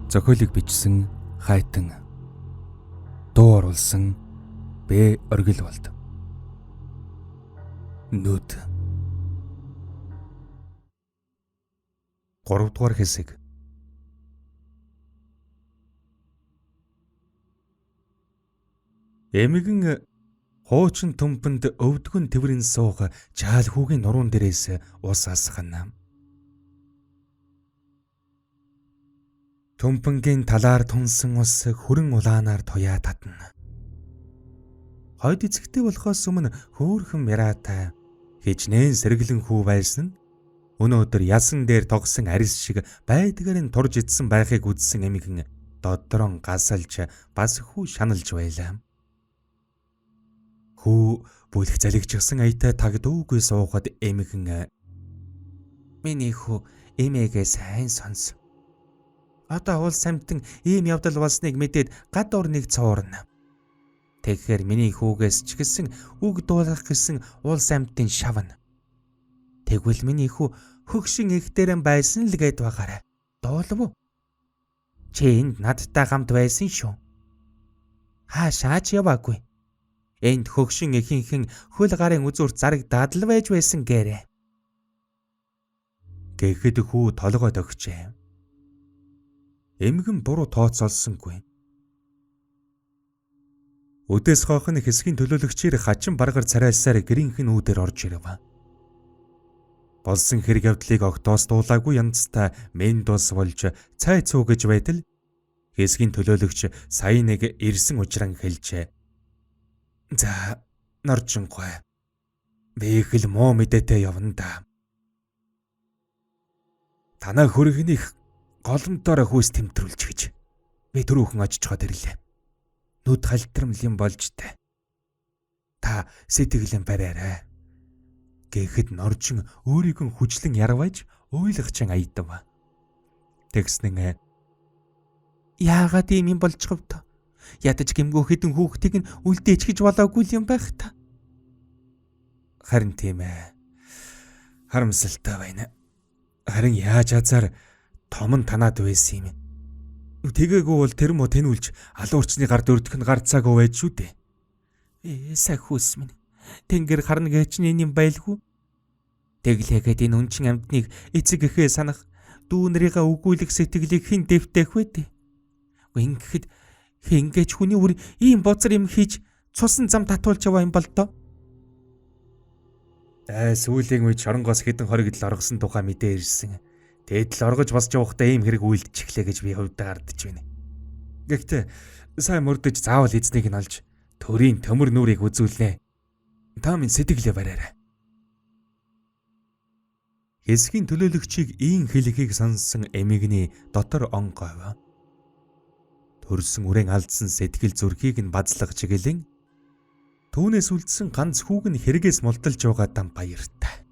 Зохиолыг бичсэн Хайтан. Дуу оруулсан Б. Оргилвалд. Нүд. 3 дугаар хэсэг. Эмгэн хуучин төмпөнд өвдгөн тэврэн суух жаал хүүгийн нуруунд дээрээс ус асгана. Төмпөнгийн талаар тунсан ус хүрэн улаанаар туяа татна. Хойд эцэгтэй болохоос өмнө хөөхөн мяраатай хичнээн сэргэлэн хүү байсан нь өнөөдөр ясан дээр тогсон арис шиг байдгаар нь турж идсэн байхыг үзсэн эмгэн додрон гасалж бас хүү шаналж байлаа. Хүү бүлэх залгижсан аятай тагдуугүй суухад эмгэн "Миний хүү эмээгээ сайн сонс. Одоо уул самтан ийм явдал болсныг мэдээд гад орныг цуурна. Тэгэхээр миний хүүгээс ч гэсэн үг дуулах гэсэн уул самтын шавна. Тэгвэл миний хүү хөгшин ихтэрэн байсан л гээд байгаарай. Дуулав уу? Чи энд надтай хамт байсан шүү. Хаашаач яваагүй. Энд хөгшин ихийнхэн хөл гарын үзүүр зарагдаад л байж байсан гээрээ." Гэхэд хүү толгойд өгчээ. Эмгэн буруу тооцоолсонгүй. Өдөөс хоохон хэсгийн төлөөлөгчээр хачин баргаар царайлсаар гэрийнхэн үүдээр орж ирэв. Болсон хэрэг явдлыг огтоос дуулаагүй янзтай мен дус болж цай цуугэж байтал хэсгийн төлөөлөгч сая нэг ирсэн учран хэлжээ. "За, норжингүй. Би их л муу мэдээтэй явна да. Танаа хөргөнийг голомтоор хүйс тэмтрүүлж гэж би түрүүхэн очичоод ирлээ. Нүд халтрамлын болж таа. Та сэтгэлэн бариарай." Гэхэд норжин өөрийг нь хүчлэн ярваж уйлахчин аядав. Тэгснэн "Яагаад ийм юм болчихв та? Ядаж гимгүү хэдэн хүүхдийг нь үлдээч гэж болоогүй юм байх та." "Харин тийм ээ. Харамсалтай байна. Харин яаж азар том нь танаад байсан юм. Тэгээгүй бол тэр мо тэнүүлж алуурчны гард өрдөх нь гарцаагүй байж шүү дээ. Сахиус минь. Тэнгэр харна гэчний юм байлгүй. Тэглээгээд энэ үнчин амьтныг эцэг эхээ санах дүү нарыгаа өгүүлэх сэтгэлийг хэн дэвтэх вэ дээ. Ингэхэд хингэж хүний үр ийм бозар юм хийж цусан зам татуулж яваа юм бол доо." Сүүлийн үед шоронгоос хэдэн хоригдл оргосон тухай мэдээ ирсэн. Тэд л оргож босч явахдаа ийм хэрэг үйлдчихлээ гэж би хувьдаа гардаж байна. Гэхдээ сайн мөрдөж заавал эзнийг нь олж төрийн төмөр нүрийг үзүүлнэ. Та минь сэтгэлээ бариарай. Хэсгийн төлөөлөгчийг ийм хэлхийг сонссон эмэгний дотор он гойв. Төрсөн үрэн алдсан сэтгэл зүрхийг нь базлах чиглэн түүнээс үлдсэн ганц хүүг нь хэрэгээс мулталж байгаа дам баяртай.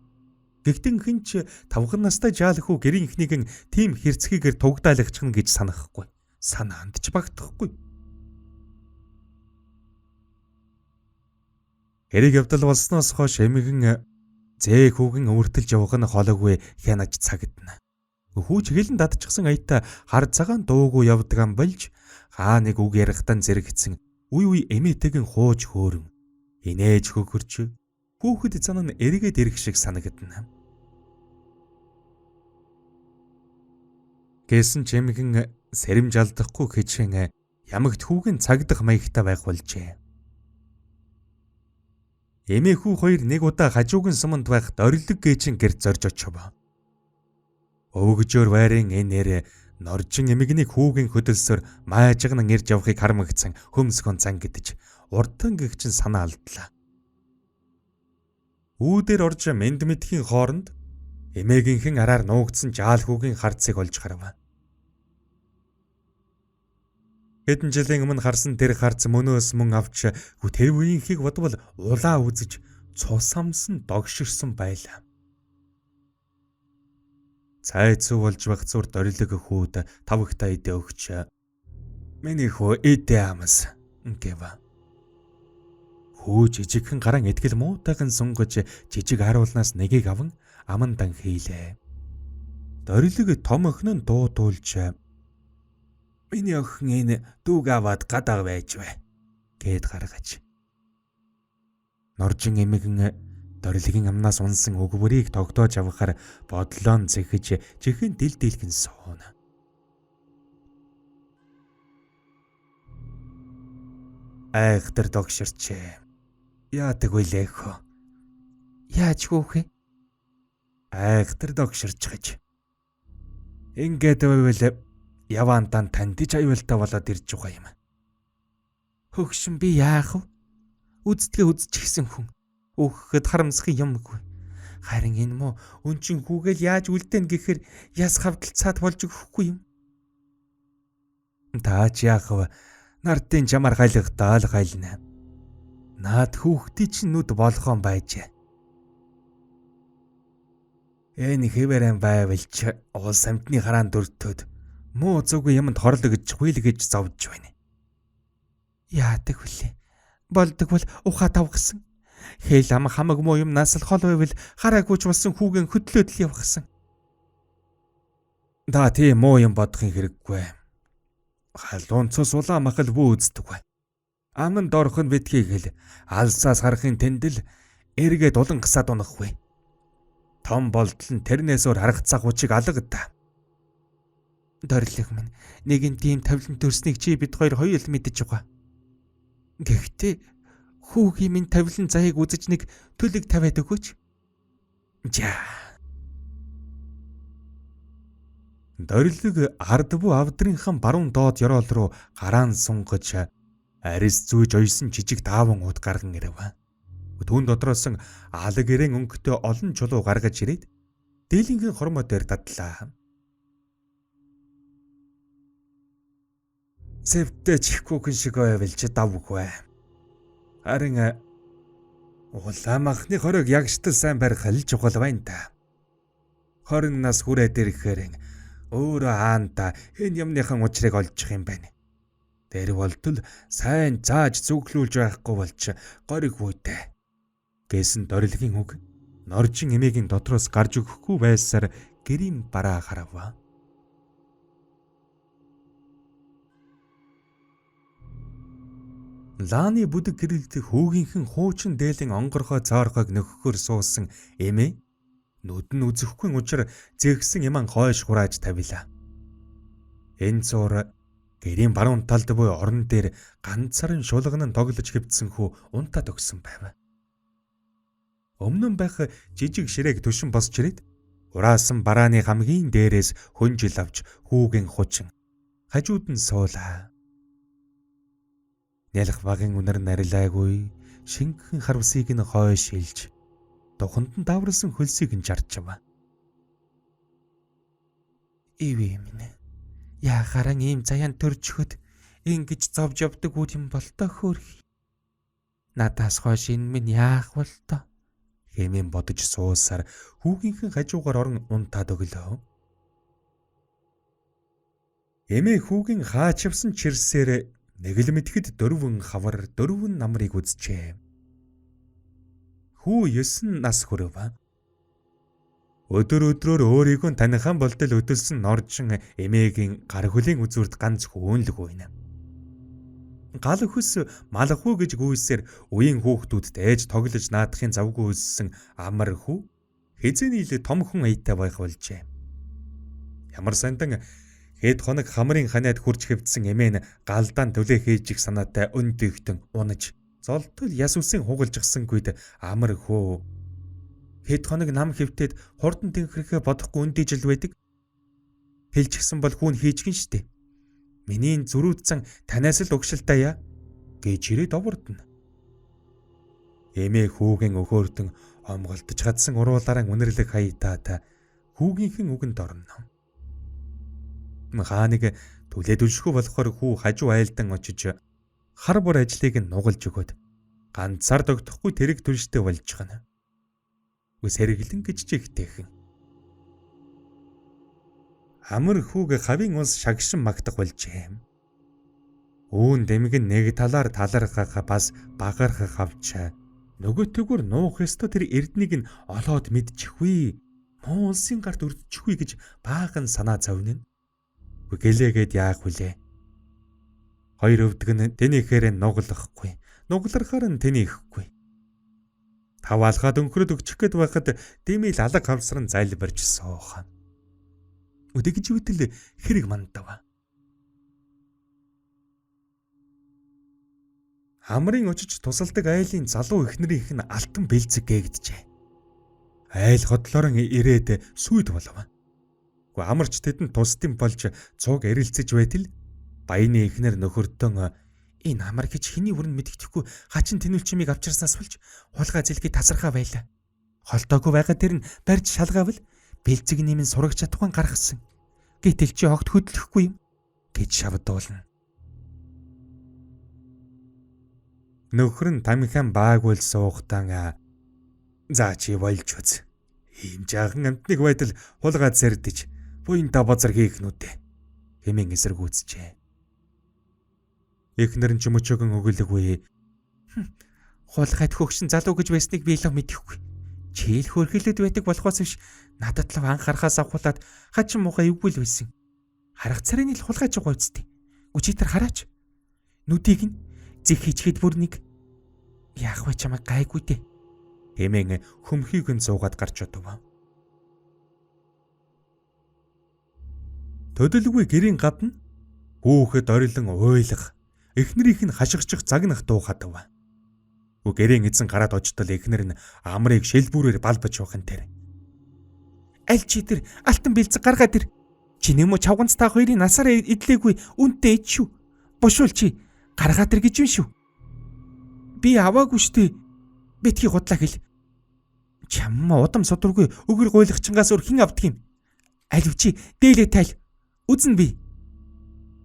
Гэхдээ хинч тавхан настай жаалхүү гэрийнхнийг нь тийм хэрцгийгээр тугдаалгачихна гэж санахгүй. Санаанд ч багтахгүй. Хэрэг явдал болсноос хойш эмгэн зээ хүүгэн өөртөлж явах нь холоогүй хянаж цагдана. Хүүч хэлэн дадчихсан аята хар цагаан дуугүй явдган болж хаа нэг үг ярихтан зэрэгцэн үе эмээтэйгэн хууж хөөрөн инээж хөхөрч хүүхэд зан нь эргээд ирэх шиг санагдана. Гэсэн ч эмгэн сэрэмж алдахгүй хичээн ямагт хүүгийн цагдах маягтай байх болжээ. Эмээ хүү хоёр нэг удаа хажууган суманд байх дорилог гээжин гэрт зорж очив. Өвгжөөр байрын энээр норжин эмэгний хүүгийн хөдөлсөөр маажган ирж явахыг харамгцсан хөмсгөн зангидж урдан гэгчин санаа алдлаа. Үүдээр орж мэд мэдхийн хооронд эмээгийнхэн араар нуугдсан жаал хүүгийн харцыг олж харав. Хэдэн жилийн өмнө харсан тэр харц мөнөөс мөн авч тэр үеийнхийг бодвол улаа үзэж цусамсан догширсан байлаа. Цай цуу болж байх зур дорилог хүүд тавхтаа идэ өгч "Миний хөө идэ амс" гэв. Хүү жижигхэн гаран итгэл муутайхан сунгаж жижиг харуулнаас нэгийг аван амандан хийлээ. Дорилог том охин нь дуудуулж Миний охин энэ дүүг аваад гадаа байж бай гэд гаргаж. Норжин эмэгэн Дорилгийн амнаас унсан өгвөрийг тогтоож авахаар бодлоо нь зэхэж чихэн дэлдэлгэн сууна. Айхтар догширчээ. Яадаг вэ хөө? Яаж хөөхэ? Айхтар догширч гэж. Ингээд байвал яваантан тандж аюултай болоод ирж байгаа юм. Хөгшин би яах вэ? Үздгээ үзчихсэн хүн. Өөхөд харамсах юмгүй. Харин энэ муу өнчин хүүгээл яаж үлдэн гэхээр яс хавдалцаад болж өгөхгүй юм. Таач яах вэ? Нартын чамаар гайлгахдаа л гайлна. Наад хүүхдий чинь нүд болгоон байжээ. Энэ хэвээрэн байвалч уул самтны хараан дөртөд муу зүг юмд хорлогж хуйлгэж зовж байна. Яадаг вүлээ? Болдог бол ухаа тавгсан. Хэл ам хамаг муу юмнаас л хол байвал хараагүйч болсон хүүгэн хөдлөөд л явахсан. Да тийм муу юм бодохын хэрэггүй. Халуун цус улаан махал бүү үздэг бай. Аман дорох нь битгий хэл алсаас харахын тэндэл эргээд улан гасаад унахгүй. Том болтол нь тэрнээс өөр харгацаа хүчиг алгадаа. Дорилог минь нэгэн тийм тавилан төрснийг чи бид хоёр хоёул мэдэж байгаа. Гэхдээ хүүгийн минь тавилан заяаг үзэж нэг төлөг тавиад өгөөч. За. Дорилог ард буу авдрынхан баруун доод ёроол руу гараан сунгаж арис зүүж ойсон жижиг дааван ууд гарган ирэв. Түүн дотроос алаг гэрэн өнгөтэй олон чулуу гаргаж ирээд дийлэнгийн хормоо дээр дадлаа. Сэвтэ чихгүйхэн шиг байвал чи давгүй. Харин улаан махны хорог ягштал сайн барих л чухал байна та. 20 нас хүрээд ирэхээр өөрөө хаанта энэ юмныхан учрыг олчих юм байна. Тэр болтол сайн зааж зүглүүлж байхгүй болж гориг үйтэй. Гэсэн Дорилгийн үг Норжин эмээгийн дотроос гарч өгөхгүй байсаар гэрийн бараа харав. Лааны бүдэг гэрэлд хүүгийнхэн хуучин дээлэн онгорхой цаорхойг нөхөхөр суусан эмээ нүд нь үзэхгүй учраа зэгсэн яман хойш хурааж тавилаа. Энэ зур гэрийн баруун талд буй орон дээр ганцаараа шулган нь тоглож хэвдсэн хүү унтаад өгсөн байв. Өмнө нь байх жижиг ширээг түшин босч ирээд ураасан барааны хамгийн дээрээс хөнжил авч хүүгийн хучин хажууд нь суулаа. Нялх багын үнэр нарилаагүй шингэн харвсыг нь хойш илж туханд нь даврсан хөлсийг нь жарчав. Ивэ минь яхаран ийм заяан төрчхөд ингэж зовж явдаг үл юм бол тоо хөөрхи. Надаас хойш энэ минь яах бол тоо хэмээн бодож суусаар хүүгийнхэн хажуугаар орон унтаад өглөө. Эмээ хүүгийн хаачвсан чирсээр нэг л мэдхэд дөрвөн хавар дөрвөн намрыг үзжээ. Хүү 9 нас хүрв. Өдөр өдрөөр өөрийгөө танихан болтол өдөлсөн Норжин эмээгийн гар хөлийн үзүүрт ганц хөөнлөг үйнэ. Гал хөс малхуу гэж гүйсээр үеийн хүүхдүүдд ээж тоглож наадахын завгүй үлссэн амар хүү хэзээний л том хүн аятай байх болжээ. Ямар сандан хэд хоног хамрын ханаад хурж хэвдсэн эмээ нь галдаан төлөө хийж их санаатай өндөгтөн унаж золтол яс үсэн хугалжсангүйд амар хөө хэд хоног нам хэвтээд хурдан тэнхрэхэ бодохгүй өндийжл байдаг. Хэлчихсэн бол хүүн хийчихэн штэ. Миний зүрүүдсэн танаас л угшилтаа гэж ирээд овордно. Эмээ хүүгийн өхөөртөн омголдож хадсан уруулаараа үнэрлэг хаятаа хүүгийнхэн үгэнд орно. Хааныг түлээд үлшгүй болохоор хүү хажуу айлдан очиж хар бор ажлыг нь нугалж өгöd ганцаар догдохгүй тэрэг түлштэй болж гана. Үс хэрэглэн гэж чигтэйхэн. Амар хүүг хавийн ус шагшин магтах болжээ. Үүн дэмэг нь нэг талаар талархах бас багархах авчаа. Нөгөөтэйгүр нуух ёстой тэр эрднийг нь олоод мэдчихвээ. Муу улсын гарт өрдчихвээ гэж баахан санаа зовнин. Гэлээгээд яах вүлээ? Хоёр өвдөг нь тэнийхээр нуглахгүй. Нугларахаар нь тэнийхгүй. Таваалгаад өнхрөд өгчих гээд байхад димэл алга хавсран зайлбарж суух. Үдэгж үтэл хэрэг мандав. Амрын очиж тусалдаг айлын залуу эхнэрийнх нь алтан бэлзэг гээгдэжээ. Айл хотлоорон ирээд сүйд болов. Гэхдээ амарч тэдэнд тусдим болж цуг эрэлцэж байтал баяны эхнэр нөхөртөө энэ амар гэж хэний хүрэн мэддэхгүй хачин тэнүүлчмийг авчирснаас болж хулгай зэлхий тасархаа байлаа. Холтоогүй байгаа тэр нь барьж шалгаавал бэлзэг нэмэн сурагч чадхуун гаргасан. Гэтэл чи огт хөдлөхгүй юм гэж шавдуулна. Нөхөр нь тамхиан баагуул суухтан за чи болж үз. Ийм жаахан амтныг байтал хулгай зэрдэж буянта базар хийх нүдэ. Хэмээн эсэргүүцжээ. Эхнэр нь ч мөчөөгөн өгөлгүй. Хулгайд хөгшин залуу гэж байсныг би л мэдэхгүй. Чийл хөргөлөд байдаг болохоос биш надад л анхаарахаас авахулаад хачин муухай эвгүй л байсан. Харах царайны л хулгайж байгаа үсттэй. Үчитэр хараач. Нүдийг нь зих хийчихэд бүр нэг яах вэ чамайг гайгүй дээ. Хэмээн хөмхийг нь зуугаад гарч одов. Төдөлгүй гэрийн гадна хүүхэд орилон уйлах, эхнэрийнх нь хашгирчих загнах дуу хадав. Гэрийн эзэн гараад очтол эхнэр нь амрыг шилбүүрээр балбаж явах нь тэр. Аль чи тэр алтан бэлзэг гаргаад ир. Чи нэмүү чавганц та хоёрын насаараа идлээгүй үнтэй ид шүү. Бушуул чи гаргаад ир гэж юм шүү. Би аваагүй штэ. Битгий худлаа хэл. Чамма удам содургүй өгөр гуйлахчингаас өөр хэн авдаг юм? Аливчи дээлээ тайл. Үзэн би.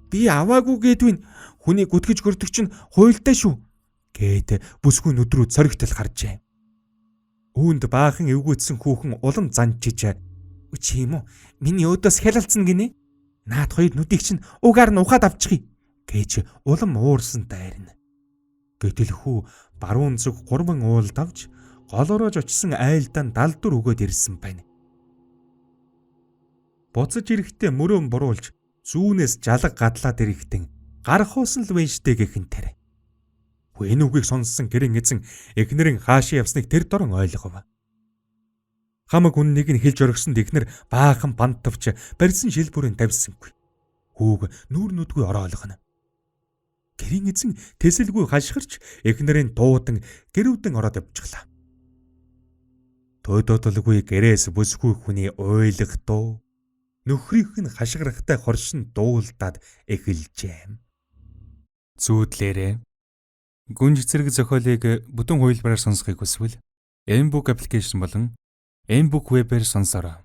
Би аваагүй гэдвэн хүний гүтгэж гөрдөг чинь хуйлдаа шүү. Гээд бүсгүй нүдрүү цоригтол харжээ. Үүнд баахан эвгүйцсэн хүүхэн улам занчиж чи юм уу? Миний өөдөөс хялалцсан гинэ. Наад хоёр нүдийг чинь угаар нь ухаад авчихъя гэж улам уурсан дайрна. Гэтэл хүү баруун зүг 3 уулд авч голороож очсон айлдаа далдур өгөөд ирсэн байна. Буцаж ирэхдээ мөрөөн буруулж зүүнээс жалаг гадлаад ирэхдээ гарахуус нь л вэнштэй гэхэн тэр. Энэ үгийг сонссон гэрийн эзэн эхнэрийн хаашаа явсныг тэр дорн ойлгов. Хамаг үннийг нь хэлж оргисонд эхнэр баахан бантавч барьсан шилбүрийн тавьсангүй. Хүүг нүүр нүдгүй ороолгоно. Гэрийн эзэн тэсэлгүй хашгирч эхнэрийн дуудан гэрвдэн ороод явчихлаа. Төдөөдөлгүй гэрээс бүсгүй хүний уйлах дуу нөхрийнх нь хашгирахтай хоршин дуулдаад эхэлжээ. Зүүдлээрээ гүнж зэрэг зохиолыг бүтэн хувилбараар сонсохыг хүсвэл Mbook аппликейшн болон Mbook вебээр сонсороо.